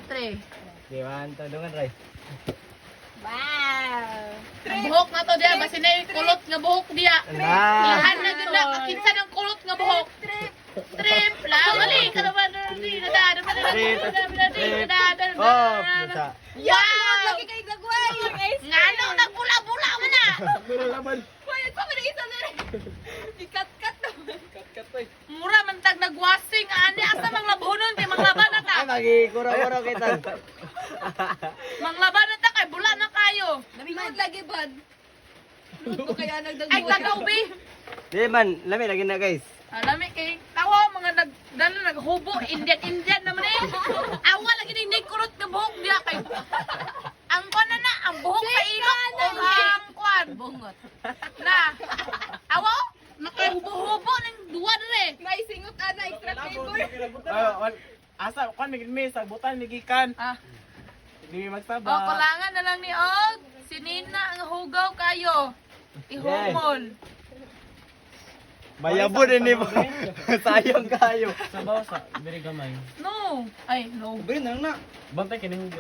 3. Di ba? Tulungan, Ray. Wow. Ang buhok na to diya, basi na yung kulot nga buhok diya. Ilahan na dyan na, kinsa ng kulot nga buhok. Trip, mali ka naman. Oh, pusa. Wow! Lagi kayo nagway. Ngano, nagbula-bula mo na. Hoy, ito pa na isa na rin. Ikat-kat naman. Mura man tag nagwasing, ani asa mang labunon kay manglaban na ta. Ay, magikuro-kuro kita. Manglaban na ta kay bula na kayo. Namimod lagi bad. Ano kaya nagdagbuhay? Ay tagaw bi. Di man, lami lagi na guys. Alami kay tawo mga naghubo Indian naman eh. Awa lagi ni kurot nga buhok diya kay. Ang kuan na ang buhok sa ilok o ang kuan bungot. Na. Awa nakahubo-hubo ning duwa dire. May singot ana extra flavor. Asa, kan may sabutan, may gikan. Ah, Hindi may o magsaba. kulangan na lang ni Og. Si Nina ang hugaw kayo. Ihumol. Mayabon ini mo. Sayang kayo. Sabaw sa, very gamay. No. Ay, no. Brin, na. Bantay kining